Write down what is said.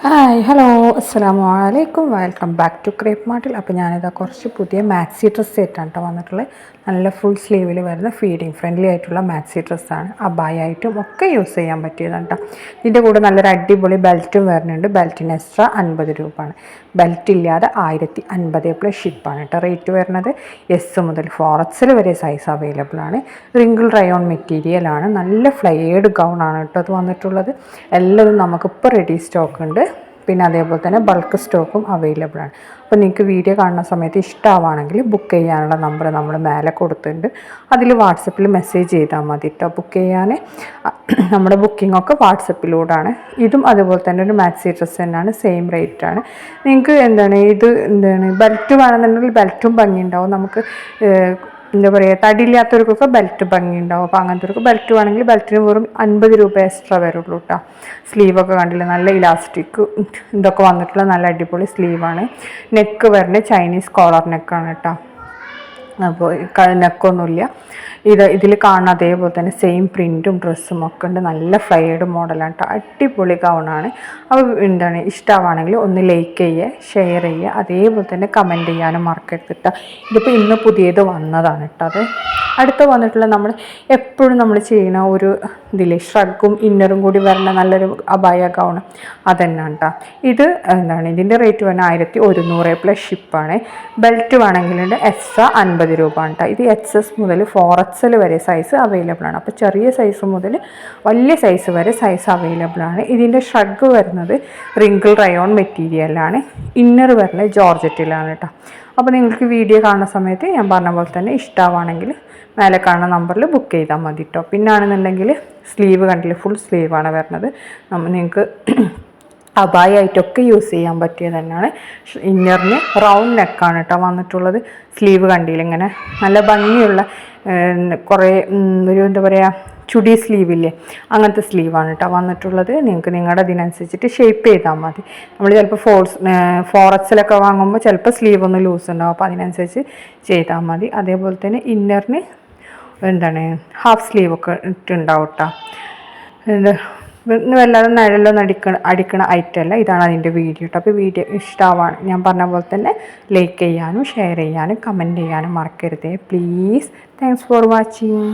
Hi hello അസ്സലാമു അലൈക്കും welcome back to crepe മാർട്ടിൽ. അപ്പോൾ ഞാനിതാ കുറച്ച് പുതിയ മാക്സി ഡ്രസ്സ് സെറ്റാണ് കേട്ടോ വന്നിട്ടുള്ളത്. നല്ല ഫുൾ സ്ലീവിൽ വരുന്ന ഫീഡിങ് ഫ്രണ്ട്ലി ആയിട്ടുള്ള മാക്സി ഡ്രസ്സാണ്. അബായായിട്ടും ഒക്കെ യൂസ് ചെയ്യാൻ പറ്റിയതാണ് കേട്ടോ. ഇതിൻ്റെ കൂടെ നല്ലൊരു അടിപൊളി ബെൽറ്റും വരുന്നുണ്ട്. ബെൽറ്റിന് എക്സ്ട്രാ 50 രൂപയാണ്. ബെൽറ്റ് ഇല്ലാതെ 1050 പ്ലസ് ഷിപ്പാണ് കേട്ടോ. റേറ്റ് വരുന്നത് എസ് മുതൽ 4XL വരെ സൈസ് അവൈലബിൾ ആണ്. റിങ്കിൾ റയോൺ മെറ്റീരിയലാണ്. നല്ല ഫ്ലെയർഡ് ഗൗൺ ആണ് കേട്ടോ അത് വന്നിട്ടുള്ളത്. എല്ലാതും നമുക്കിപ്പോൾ റെഡി സ്റ്റോക്ക് ഉണ്ട്. പിന്നെ അതേപോലെ തന്നെ ബൾക്ക് സ്റ്റോക്കും അവൈലബിൾ ആണ്. അപ്പോൾ നിങ്ങൾക്ക് വീഡിയോ കാണുന്ന സമയത്ത് ഇഷ്ടമാണെങ്കിൽ ബുക്ക് ചെയ്യാനുള്ള നമ്പർ നമ്മൾ മേലെ കൊടുത്തിട്ടുണ്ട്. അതിൽ വാട്സപ്പിൽ മെസ്സേജ് ചെയ്താൽ മതി കേട്ടോ ബുക്ക് ചെയ്യാൻ. നമ്മുടെ ബുക്കിങ്ങൊക്കെ വാട്സപ്പിലൂടെയാണ്. ഇതും അതുപോലെ തന്നെ ഒരു മാക്സി ഡ്രസ്സ് തന്നെയാണ്, സെയിം റേറ്റാണ്. നിങ്ങൾക്ക് ബെൽറ്റ് വേണമെന്നുണ്ടെങ്കിൽ ബെൽറ്റും ഭംഗിയുണ്ടാവും. നമുക്ക് എന്താ പറയുക, തടിയില്ലാത്തവർക്കൊക്കെ ബെൽറ്റ് ഭംഗിയുണ്ടാവും. അപ്പോൾ അങ്ങനത്തെവർക്ക് ബെൽറ്റ് വേണമെങ്കിൽ ബെൽറ്റിന് വെറും 50 രൂപ എക്സ്ട്രാ വരുള്ളൂ കേട്ടോ. സ്ലീവൊക്കെ കണ്ടില്ല, നല്ല ഇലാസ്റ്റിക് ഇതൊക്കെ വന്നിട്ടുള്ള നല്ല അടിപൊളി സ്ലീവാണ്. നെക്ക് വരുന്നത് ചൈനീസ് കോളർ നെക്കാണ് കേട്ടോ. അപ്പോൾ നെക്കൊന്നുമില്ല. ഇതിൽ കാണുന്ന അതേപോലെ തന്നെ സെയിം പ്രിൻറ്റും ഡ്രസ്സും ഒക്കെ ഉണ്ട്. നല്ല ഫ്ലൈഡ് മോഡലാണ് കേട്ടോ. അടിപൊളി ഗൗണാണ്. അപ്പോൾ ഇഷ്ടമാണെങ്കിൽ ഒന്ന് ലൈക്ക് ചെയ്യുക, ഷെയർ ചെയ്യുക, അതേപോലെ തന്നെ കമൻറ്റ് ചെയ്യാനും മറക്കരുത് കേട്ടോ. ഇതിപ്പോൾ ഇന്ന് പുതിയത് വന്നതാണ് കേട്ടോ. അത് അടുത്ത് വന്നിട്ടുള്ള നമ്മൾ എപ്പോഴും നമ്മൾ ചെയ്യുന്ന ഒരു ഷ്രഗും ഇന്നറും കൂടി വരുന്ന നല്ലൊരു അബായ ഗൗൺ അതന്നെയാണ് കേട്ടോ. ഇത് ഇതിൻ്റെ റേറ്റ് വരുന്നത് 1100 പ്ലസ് ഷിപ്പാണ്. ബെൽറ്റ് വേണമെങ്കിൽ എക്സ്ട്രാ 50 രൂപ ആണ് കേട്ടോ. ഇത് XS മുതൽ 4XL വരെ സൈസ് അവൈലബിൾ ആണ്. അപ്പോൾ ചെറിയ സൈസ് മുതൽ വലിയ സൈസ് വരെ സൈസ് അവൈലബിൾ ആണ്. ഇതിൻ്റെ ഷ്രഗ് വരുന്നത് റിങ്കിൾ റയോൺ മെറ്റീരിയലാണ്. ഇന്നർ വരുന്നത് ജോർജറ്റിലാണ് കേട്ടോ. അപ്പോൾ നിങ്ങൾക്ക് വീഡിയോ കാണുന്ന സമയത്ത് ഞാൻ പറഞ്ഞ പോലെ തന്നെ ഇഷ്ടമാണെങ്കിൽ മേലെ കാണുന്ന നമ്പറിൽ ബുക്ക് ചെയ്താൽ മതി കേട്ടോ. പിന്നാണെന്നുണ്ടെങ്കിൽ സ്ലീവ് കണ്ടില്ല, ഫുൾ സ്ലീവാണ് വരുന്നത്. നിങ്ങൾക്ക് അബായായിട്ടൊക്കെ യൂസ് ചെയ്യാൻ പറ്റിയത് തന്നെയാണ്. ഇന്നറിന് റൗണ്ട് നെക്കാണ് കേട്ടോ വന്നിട്ടുള്ളത്. സ്ലീവ് കണ്ടില്ല, ഇങ്ങനെ നല്ല ഭംഗിയുള്ള കുറേ ഒരു എന്താ പറയുക, ചുടി സ്ലീവില്ലേ, അങ്ങനത്തെ സ്ലീവാണ് കേട്ടോ വന്നിട്ടുള്ളത്. നിങ്ങൾക്ക് നിങ്ങളുടെ ഇതിനനുസരിച്ചിട്ട് ഷേപ്പ് ചെയ്താൽ മതി. നമ്മൾ ചിലപ്പോൾ 4XL വാങ്ങുമ്പോൾ ചിലപ്പോൾ സ്ലീവ് ഒന്ന് ലൂസ് ഉണ്ടാവും. അപ്പോൾ അതിനനുസരിച്ച് ചെയ്താൽ മതി. അതേപോലെ തന്നെ ഇന്നറിന് ഹാഫ് സ്ലീവൊക്കെ ഇട്ടുണ്ടാവും കേട്ടോ. വല്ലാതെ നിഴലൊന്നും അടിക്കണ ഐറ്റമല്ല. ഇതാണ് അതിൻ്റെ വീഡിയോ കേട്ടോ. അപ്പോൾ വീഡിയോ ഇഷ്ടമാവാണ് ഞാൻ പറഞ്ഞ പോലെ തന്നെ ലൈക്ക് ചെയ്യാനും ഷെയർ ചെയ്യാനും കമൻറ്റ് ചെയ്യാനും മറക്കരുതേ പ്ലീസ്. Thanks for watching.